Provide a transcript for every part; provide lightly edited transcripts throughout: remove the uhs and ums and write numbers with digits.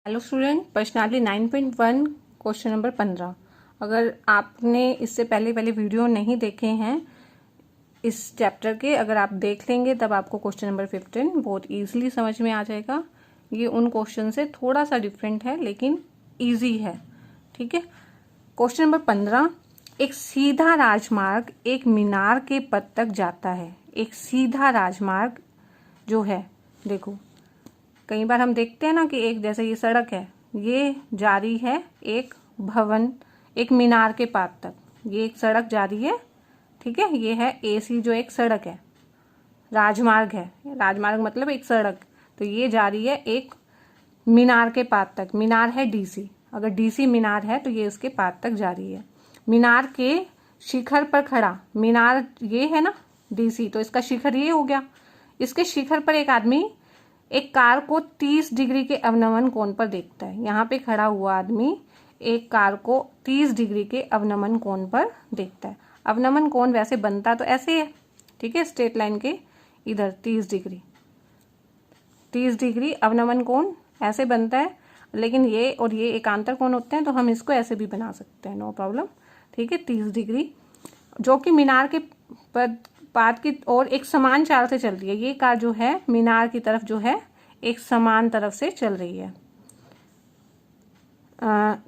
Hello student, personality 9.1 question number 15। अगर आपने इससे पहले वीडियो नहीं देखे हैं इस चैप्टर के, अगर आप देख लेंगे तब आपको क्वेश्चन नंबर 15 बहुत इजीली समझ में आ जाएगा। ये उन क्वेश्चन से थोड़ा सा डिफरेंट है लेकिन इजी है। ठीक है। क्वेश्चन नंबर 15, एक सीधा राजमार्ग एक मीनार के पद तक जाता है। एक सीधा राजमार्ग जो है, देखो कई बार हम देखते हैं ना कि एक जैसे ये सड़क है, ये जा रही है एक भवन, एक मीनार के पास तक। ये एक सड़क जा रही है, ठीक है। ये है एसी जो एक सड़क है, राजमार्ग है। राजमार्ग मतलब एक सड़क, तो ये जा रही है एक मीनार के पास तक। मीनार है डीसी, अगर डीसी मीनार है तो ये उसके पास तक जा रही है। मीनार के शिखर पर खड़ा, मीनार ये है ना डीसी, तो इसका शिखर ये हो गया। इसके शिखर पर एक आदमी एक कार को 30 डिग्री के अवनमन कोण पर देखता है। यहाँ पे खड़ा हुआ आदमी एक कार को 30 डिग्री के अवनमन कोण पर देखता है। अवनमन कोण वैसे बनता तो ऐसे है, ठीक है, स्ट्रेट लाइन के इधर 30 डिग्री अवनमन कोण ऐसे बनता है। लेकिन ये और ये एकांतर कोण होते हैं, तो हम इसको ऐसे भी बना सकते हैं, नो प्रॉब्लम। ठीक है, 30 डिग्री जो कि मीनार के पाद की ओर एक समान चाल से चल रही है। ये कार जो है मीनार की तरफ जो है एक समान तरफ से चल रही है।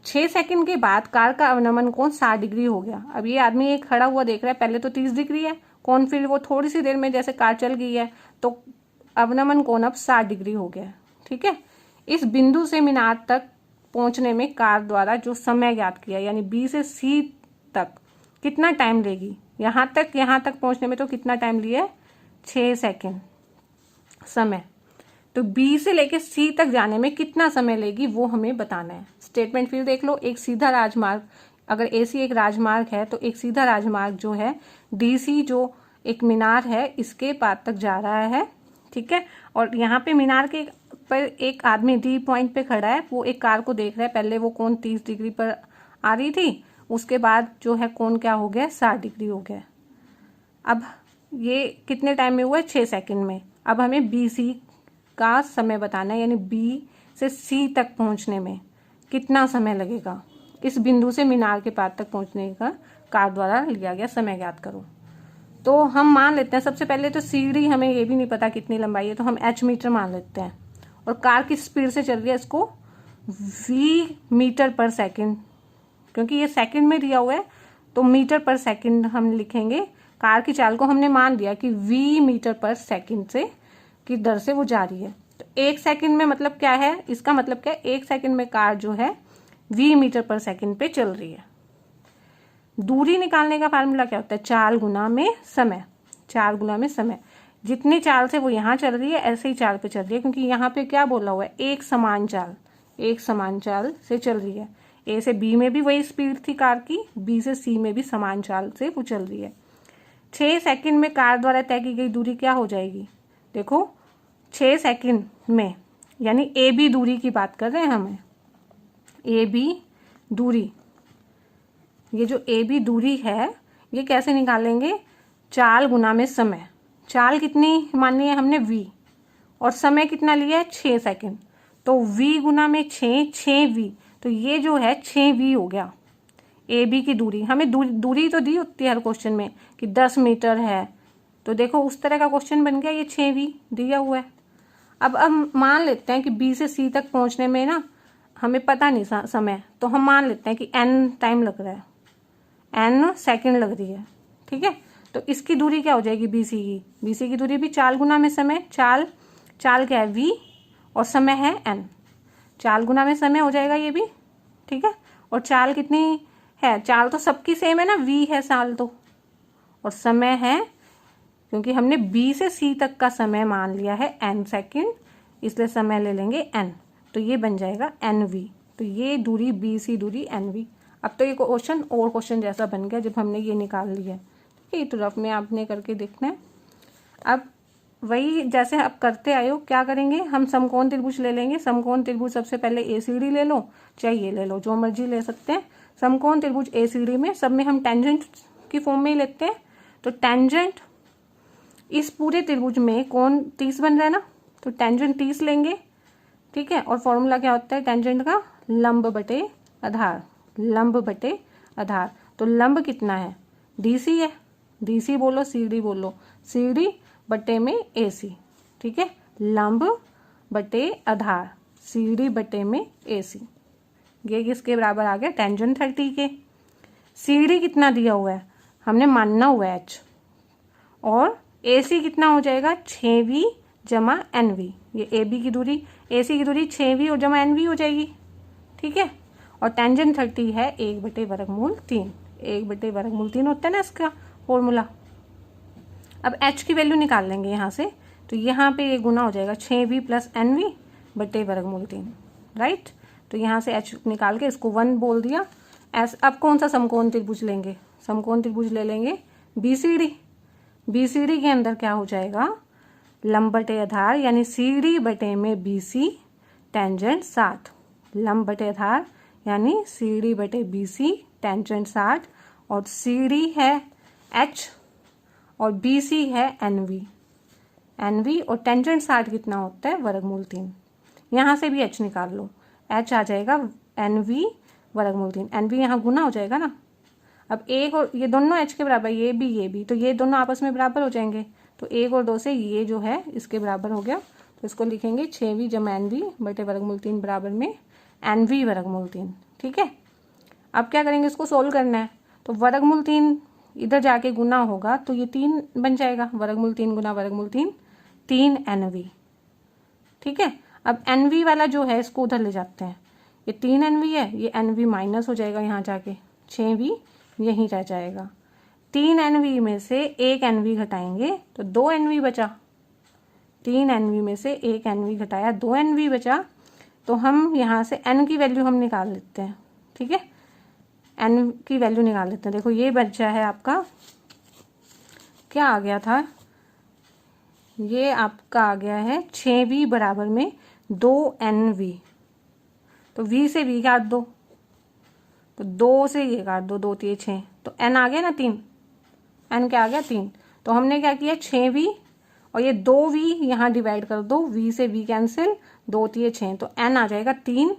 6 सेकंड के बाद कार का अवनमन कोण 60 डिग्री हो गया। अब ये आदमी एक खड़ा हुआ देख रहा है, पहले तो 30 डिग्री है कोण, फिर वो थोड़ी सी देर में जैसे कार चल गई है तो अवनमन कोण अब 60 डिग्री हो गया। ठीक है। इस बिंदु से मीनार तक पहुंचने में कार द्वारा जो समय ज्ञात किया, यानी बी से सी तक कितना टाइम लेगी। यहाँ तक पहुंचने में तो कितना टाइम लिया, 6 सेकंड समय। तो बी से लेके सी तक जाने में कितना समय लेगी वो हमें बताना है। स्टेटमेंट फिर देख लो। एक सीधा राजमार्ग, अगर एसी एक राजमार्ग है तो एक सीधा राजमार्ग जो है डीसी जो एक मीनार है इसके पास तक जा रहा है। ठीक है। और यहाँ पे मीनार के पर एक आदमी डी पॉइंट पे खड़ा है, वो एक कार को देख रहा है। पहले वो कोण 30 डिग्री पर आ रही थी, उसके बाद जो है कोण क्या हो गया, 60 डिग्री हो गया। अब ये कितने टाइम में हुआ है, 6 सेकंड में। अब हमें बी सी का समय बताना है, यानी बी से सी तक पहुंचने में कितना समय लगेगा। इस बिंदु से मीनार के पास तक पहुंचने का कार द्वारा लिया गया समय ज्ञात करो। तो हम मान लेते हैं सबसे पहले तो सीढ़ी, हमें ये भी नहीं पता कितनी लंबाई है, तो हम एच मीटर मान लेते हैं। और कार की स्पीड से चल रही है, इसको वी मीटर पर सेकेंड, क्योंकि ये सेकंड में दिया हुआ है तो मीटर पर सेकंड हम लिखेंगे। कार की चाल को हमने मान लिया कि वी मीटर पर सेकंड से की दर से वो जा रही है। तो 1 सेकंड में मतलब क्या है, इसका मतलब क्या है, 1 सेकंड में कार जो है वी मीटर पर सेकंड पे चल रही है। दूरी निकालने का फार्मूला क्या होता है, 4 गुना में समय। 4 गुना में समय, जितनी चाल से वो यहाँ चल रही है ऐसे ही चाल पे चल रही है, क्योंकि यहाँ पे क्या बोला हुआ है, एक समान चाल से चल रही है। ए से बी में भी वही स्पीड थी कार की, बी से सी में भी समान चाल से वो चल रही है। 6 सेकंड में कार द्वारा तय की गई दूरी क्या हो जाएगी, देखो 6 सेकंड में, यानी ए बी दूरी की बात कर रहे हैं हमें। ए बी दूरी, ये जो ए बी दूरी है ये कैसे निकालेंगे, 4 गुना में समय। चाल कितनी माननी है हमने, वी, और समय कितना लिया है, 6 सेकंड। तो वी गुना में 6 वी, तो ये जो है 6 वी हो गया। ए बी की दूरी, हमें दूरी तो दी होती है हर क्वेश्चन में कि 10 मीटर है, तो देखो उस तरह का क्वेश्चन बन गया, ये 6 वी दिया हुआ है। अब मान लेते हैं कि बी से सी तक पहुंचने में ना हमें पता नहीं समय, तो हम मान लेते हैं कि एन टाइम लग रहा है, एन सेकंड लग रही है। ठीक है। तो इसकी दूरी क्या हो जाएगी, बी सी की दूरी भी 4 गुना में समय। चाल क्या है, वी, और समय है एन। 4 गुना में समय हो जाएगा ये भी। ठीक है। और चाल कितनी है, चाल तो सबकी सेम है ना, वी है साल तो, और समय है, क्योंकि हमने बी से सी तक का समय मान लिया है एन सेकंड, इसलिए समय ले लेंगे एन, तो ये बन जाएगा एन वी। तो ये दूरी बी सी दूरी एन वी। अब तो ये क्वेश्चन और क्वेश्चन जैसा बन गया जब हमने ये निकाल लिया। ठीक है, तो रफ में आपने करके देखना है। अब वही जैसे आप करते आए हो, क्या करेंगे, हम समकोण त्रिभुज ले लेंगे। समकोण त्रिभुज सबसे पहले एसीडी ले लो, चाहे ये ले लो, जो मर्जी ले सकते हैं। समकोण त्रिभुज एसीडी में सब में हम टेंजेंट की फॉर्म में ही लेते हैं। तो टेंजेंट, इस पूरे त्रिभुज में कोण 30 बन रहा है ना, तो टेंजेंट 30 लेंगे। ठीक है। और फॉर्मूला क्या होता है टेंजेंट का, लंब बटे आधार, लंब बटे आधार। तो लंब कितना है, डीसी है, डीसी बोलो सीडी बोलो, सीडी बटे में एसी, ठीक है। लंब बटे आधार, सीडी बटे में एसी, ये किसके बराबर आ गया, टेंजेंट 30 के। सीडी कितना दिया हुआ है, हमने मानना हुआ है एच, और एसी कितना हो जाएगा 6v जमा एनवी, ये ए बी की दूरी, एसी की दूरी 6v और जमा एनवी हो जाएगी, ठीक है। और टेंजेंट 30 है 1/वर्गमूल 3, 1/वर्गमूल 3 होता है ना इसका फॉर्मूला। अब h की वैल्यू निकाल लेंगे यहाँ से, तो यहाँ पे ये गुना हो जाएगा 6v प्लस एनवी बटे वर्गमूल 3, राइट। तो यहाँ से h निकाल के इसको 1 बोल दिया। अब कौन सा समकोण त्रिभुज लेंगे, समकोण त्रिभुज ले लेंगे बीसीडी। बीसीडी के अंदर क्या हो जाएगा, लंब बटे आधार यानी सीडी बटे में बीसी टेंजेंट 60, लंब बटे आधार यानी सीडी बटे बीसी टेंजेंट 60, और सीडी है h और बीसी है एनवी, एनवी और टेंजेंट 60 कितना होता है वर्गमूल 3। यहाँ से भी h निकाल लो, h आ जाएगा एनवी वर्गमूल 3, एनवी यहाँ गुना हो जाएगा ना। अब 1 और ये दोनों h के बराबर, ये भी, तो ये दोनों आपस में बराबर हो जाएंगे, तो 1 और 2 से ये जो है इसके बराबर हो गया। तो इसको लिखेंगे 6v जमा एनवी बटे वर्गमूल 3 बराबर में एनवी वर्गमूल 3, ठीक है। अब क्या करेंगे, इसको सोल्व करना है, तो वर्गमूल 3 इधर जाके गुना होगा तो ये 3 बन जाएगा, वर्गमूल 3 गुना वर्गमूल 3 एनवी, ठीक है। अब एनवी वाला जो है इसको उधर ले जाते हैं, ये 3 एनवी है, ये एनवी माइनस हो जाएगा यहाँ जाके, 6v यहीं रह जाएगा। 3 एनवी में से 1 एनवी घटाएंगे तो 2 एनवी बचा, 3 एनवी में से 1 एनवी घटाया 2 एनवी बचा। तो हम यहाँ से एन की वैल्यू हम निकाल लेते हैं, ठीक है, एन की वैल्यू निकाल लेते हैं। देखो ये बचा है आपका, क्या आ गया था, ये आपका आ गया है 6v बराबर में 2nv, तो v से v काट दो, तो 2 से ये काट दो, 2 3 6, तो n आ गया ना 3, n क्या आ गया 3। तो हमने क्या किया 6v और ये 2v यहाँ डिवाइड कर दो, v से v कैंसिल, 2 3 6, तो n आ जाएगा 3।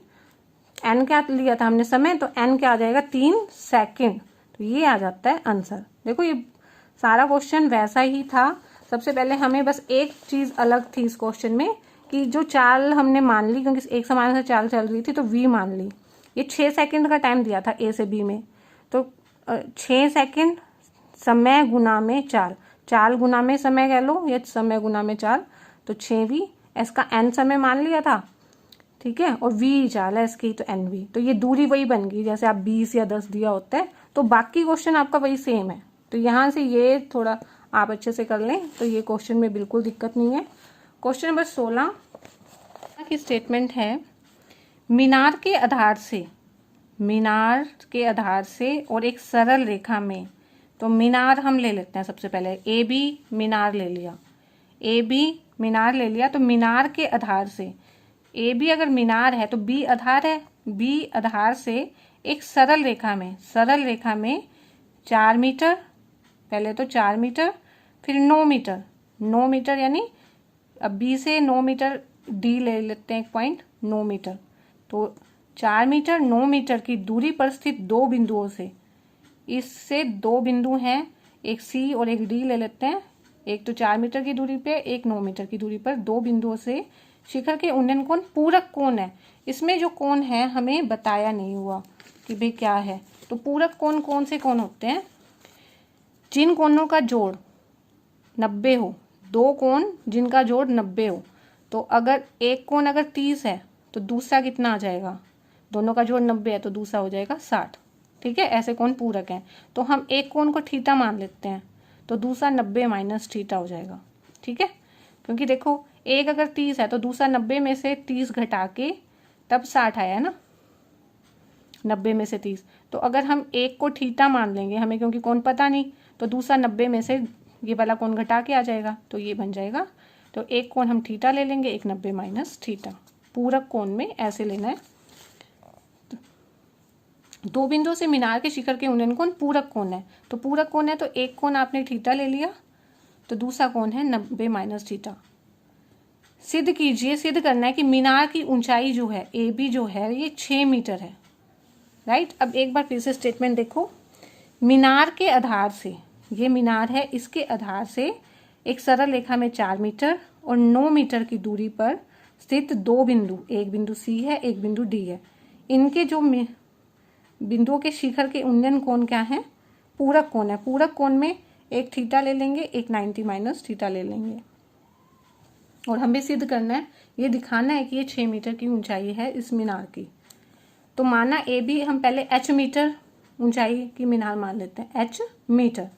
n क्या लिया था हमने समय, तो n क्या आ जाएगा 3 सेकंड, तो ये आ जाता है आंसर। देखो ये सारा क्वेश्चन वैसा ही था। सबसे पहले हमें बस एक चीज अलग थी इस क्वेश्चन में कि जो चाल हमने मान ली, क्योंकि एक समान से चाल चल रही थी तो v मान ली। ये 6 सेकंड का टाइम दिया था a से b में, तो 6 सेकंड समय गुना में चाल, चाल गुना में समय कह लो या समय गुना में चाल, तो 6v, इसका n समय मान लिया था, ठीक है, और v चाल है इसकी, तो nv, तो ये दूरी वही बन गई जैसे आप 20 या 10 दिया होता है। तो बाकी क्वेश्चन आपका वही सेम है, तो यहाँ से ये थोड़ा आप अच्छे से कर लें तो ये क्वेश्चन में बिल्कुल दिक्कत नहीं है। क्वेश्चन नंबर 16 की स्टेटमेंट है, मीनार के आधार से, मीनार के आधार से और एक सरल रेखा में, तो मीनार हम ले लेते हैं सबसे पहले, ए बी मीनार ले लिया, ए बी मीनार ले लिया, तो मीनार के आधार से, ए बी अगर मीनार है तो बी आधार है, बी आधार से एक सरल रेखा में, सरल रेखा में 4 मीटर, पहले तो 4 मीटर फिर 9 मीटर, 9 मीटर यानी अब बी से 9 मीटर डी ले लेते हैं एक पॉइंट, 9 मीटर, तो 4 मीटर 9 मीटर की दूरी पर स्थित 2 बिंदुओं से, इससे 2 बिंदु हैं, एक सी और एक डी ले लेते हैं, एक तो 4 मीटर की दूरी पे, एक 9 मीटर की दूरी पर, 2 बिंदुओं से शिखर के उन्नयन कोण पूरक कोण है। इसमें जो कोण है हमें बताया नहीं हुआ कि भाई क्या है, तो पूरक कोण कौन से कोण होते हैं, जिन कोणों का जोड़ 90 हो, 2 कोण जिनका जोड़ 90 हो, तो अगर एक कोण अगर 30 है तो दूसरा कितना आ जाएगा, दोनों का जोड़ 90 है तो दूसरा हो जाएगा 60, ठीक है, ऐसे कोण पूरक हैं। तो हम एक कोण को थीटा मान लेते हैं, तो दूसरा 90 माइनस थीटा हो जाएगा, ठीक है, क्योंकि देखो एक अगर 30 है तो दूसरा 90 में से 30 घटा के तब 60 आया है ना, 90 में से 30, तो अगर हम एक को थीटा मान लेंगे हमें, क्योंकि कोण पता नहीं, तो दूसरा 90 में से ये वाला कोण घटा के आ जाएगा, तो ये बन जाएगा, तो एक कोण हम थीटा ले लेंगे, एक 90 माइनस थीटा, पूरक कोण में ऐसे लेना है। 2 बिंदुओं से मीनार के शिखर के उन्नयन कोण पूरक कोण है, तो पूरक कोण है तो एक कोण आपने थीटा ले लिया, तो दूसरा कोण है 90 माइनस थीटा। सिद्ध कीजिए, सिद्ध करना है कि मीनार की ऊंचाई जो है ए बी जो है ये 6 मीटर है, राइट। अब एक बार फिर से स्टेटमेंट देखो, मीनार के आधार से, ये मीनार है, इसके आधार से एक सरल रेखा में 4 मीटर और 9 मीटर की दूरी पर स्थित दो बिंदु, एक बिंदु सी है, एक बिंदु डी है, इनके जो बिंदुओं के शिखर के उन्नयन कोण क्या है, पूरक कोण है। पूरक कोण में एक थीटा ले लेंगे, एक 90 माइनस थीटा ले लेंगे, और हमें सिद्ध करना है, ये दिखाना है कि ये 6 मीटर की ऊंचाई है इस मीनार की। तो माना ए बी, हम पहले h मीटर ऊंचाई की मीनार मान लेते हैं, h मीटर।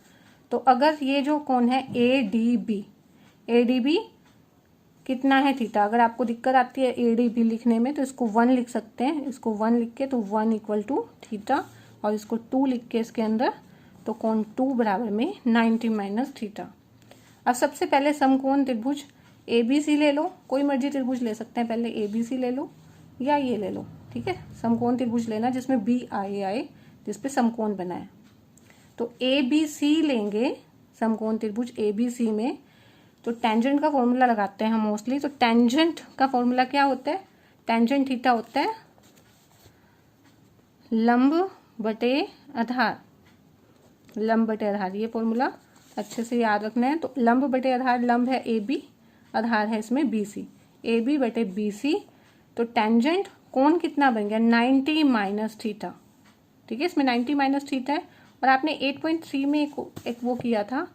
तो अगर ये जो कोण है ए डी बी कितना है थीटा, अगर आपको दिक्कत आती है ए डी बी लिखने में तो इसको 1 लिख सकते हैं, इसको 1 लिख के तो 1 इक्वल टू थीटा, और इसको 2 लिख के इसके अंदर, तो कोण 2 बराबर में 90 माइनस थीटा। अब सबसे पहले समकोण त्रिभुज ए बी सी ले लो, कोई मर्जी त्रिभुज ले सकते हैं, पहले ए बी सी ले लो या ये ले लो, ठीक है। समकोण त्रिभुज लेना जिसमें बी आए जिसपे समकोण बना है। तो ए बी सी लेंगे, समकोण त्रिभुज ए बी सी में, तो टेंजेंट का फॉर्मूला लगाते हैं हम मोस्टली। तो टेंजेंट का फॉर्मूला क्या होता है, टेंजेंट थीटा होता है लंब बटे आधार, लंब बटे आधार, ये फॉर्मूला अच्छे से याद रखना है। तो लंब बटे आधार, लंब है ए बी, आधार है इसमें बी सी, ए बी बटे बी सी। तो टेंजेंट कोण कितना बन गया, 90 माइनस थीटा, ठीक है, इसमें 90 माइनस थीटा है। और आपने 8.3 में एक वो किया था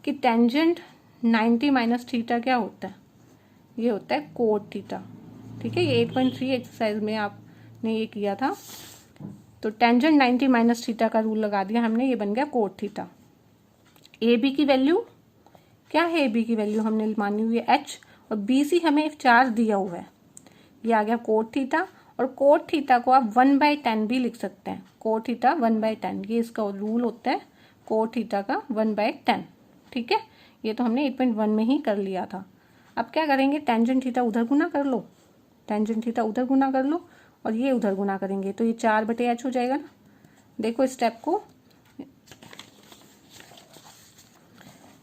कि टेंजेंट 90 माइनस थीटा क्या होता है, ये होता है कोट थीटा, ठीक है। ये 8.3 एक्सरसाइज में आपने ये किया था। तो टेंजेंट 90 माइनस थीटा का रूल लगा दिया हमने, ये बन गया कोट थीटा। ए बी की वैल्यू क्या है, ए बी की वैल्यू हमने मानी हुई है h, और बी सी हमें 4 दिया हुआ है, ये आ गया कोट थीटा। और कोट थीटा को आप 1/10 भी लिख सकते हैं, कोट थीटा 1/10, ये इसका रूल होता है कोट थीटा का 1/10, ठीक है। ये तो हमने 8.1 में ही कर लिया था। अब क्या करेंगे, टेंजेंट थीटा उधर गुना कर लो, टेंजेंट थीटा उधर गुना कर लो, और ये उधर गुना करेंगे तो ये 4/h हो जाएगा ना। देखो स्टेप को,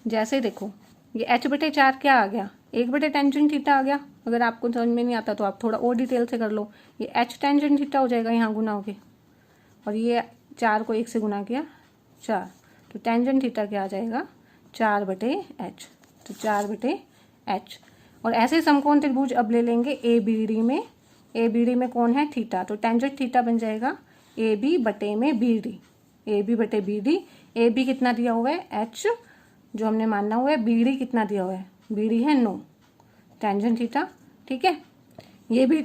जैसे देखो ये h/4 क्या आ गया, 1 टेंजेंट थीटा आ गया। अगर आपको समझ में नहीं आता तो आप थोड़ा और डिटेल से कर लो, ये h टेंजेंट थीटा हो जाएगा यहाँ गुना होके, और ये 4 को 1 से गुना किया 4, तो टेंजेंट थीटा क्या आ जाएगा, 4/h, तो 4/h। और ऐसे समकोण त्रिभुज अब ले लेंगे ए बी डी में, ए बी डी में कौन है थीटा, तो टेंजेंट थीटा बन जाएगा ए बी बटे में बी डी, ए बी बटे बी डी। ए बी कितना दिया हुआ है h जो हमने मानना हुआ है, बी डी कितना दिया हुआ है, बी डी है 9, टेंजेंट थीटा, ठीक है। ये भी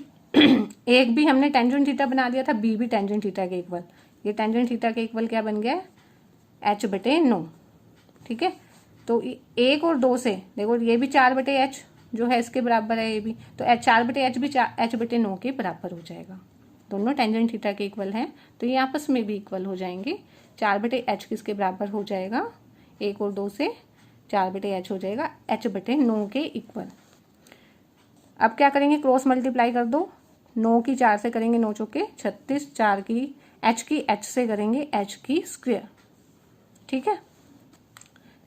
एक भी हमने टेंजेंट थीटा बना दिया था, बी भी टेंजेंट थीटा के इक्वल, ये टेंजेंट थीटा के इक्वल क्या बन गया, h/9, ठीक है। तो 1 और 2 से देखो ये भी 4/h जो है इसके बराबर है, ये भी, तो 4/h भी h/9 के बराबर हो जाएगा, दोनों टेंजेंट थीटा के इक्वल हैं, तो ये आपस में भी इक्वल हो जाएंगे। 4/h किसके बराबर हो जाएगा, 1 और 2 से 4/h हो जाएगा h/9 के इक्वल। अब क्या करेंगे, क्रॉस मल्टीप्लाई कर दो, 9 की 4 से करेंगे 9 चौके 36, 4 की h की h से करेंगे h की स्क्वायर, ठीक है।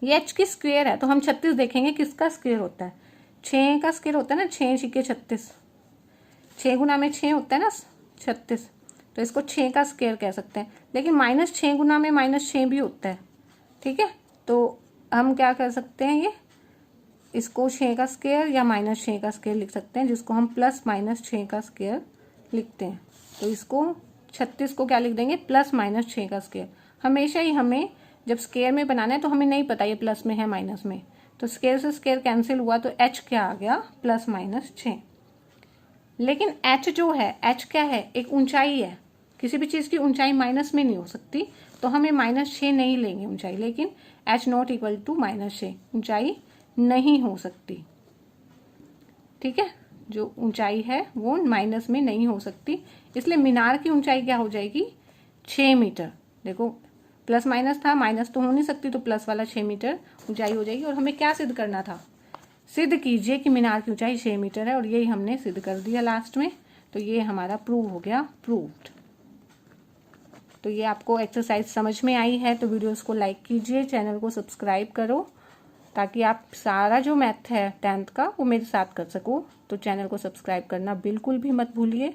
ये h की स्क्वायर है तो हम 36 देखेंगे किसका स्क्वायर होता है, 6 का स्क्वायर होता है ना, 6 छिके 36, 6 गुना में 6 होता है ना 36, तो इसको 6 का स्क्वायर कह सकते हैं। लेकिन -6 गुना में -6 भी होता है, ठीक है। तो हम क्या कर सकते हैं, ये इसको 6 का स्क्वायर या -6 का स्क्वायर लिख सकते हैं, जिसको हम +-6 का स्क्वायर लिखते हैं। तो इसको 36 को क्या लिख देंगे, +-6 का स्क्वायर। हमेशा ही हमें जब स्क्वायर में बनाना है तो हमें नहीं पता ये प्लस में है माइनस में, तो स्क्वायर से स्क्वायर कैंसिल हुआ तो h क्या आ गया, +-6। लेकिन h जो है, h क्या है, एक ऊंचाई है, किसी भी चीज़ की ऊंचाई माइनस में नहीं हो सकती, तो हमें -6 नहीं लेंगे ऊंचाई, लेकिन h नॉट इक्वल टू -6 ऊंचाई नहीं हो सकती, ठीक है। जो ऊंचाई है वो माइनस में नहीं हो सकती, इसलिए मीनार की ऊंचाई क्या हो जाएगी, 6 मीटर। देखो प्लस माइनस था, माइनस तो हो नहीं सकती, तो प्लस वाला 6 मीटर ऊंचाई हो जाएगी। और हमें क्या सिद्ध करना था, सिद्ध कीजिए कि मीनार की ऊंचाई 6 मीटर है, और यही हमने सिद्ध कर दिया लास्ट में। तो ये हमारा प्रूव हो गया, प्रूव्ड। तो ये आपको एक्सरसाइज समझ में आई है तो वीडियोस को लाइक कीजिए, चैनल को सब्सक्राइब करो, ताकि आप सारा जो मैथ है 10th का वो मेरे साथ कर सको। तो चैनल को सब्सक्राइब करना बिल्कुल भी मत भूलिए।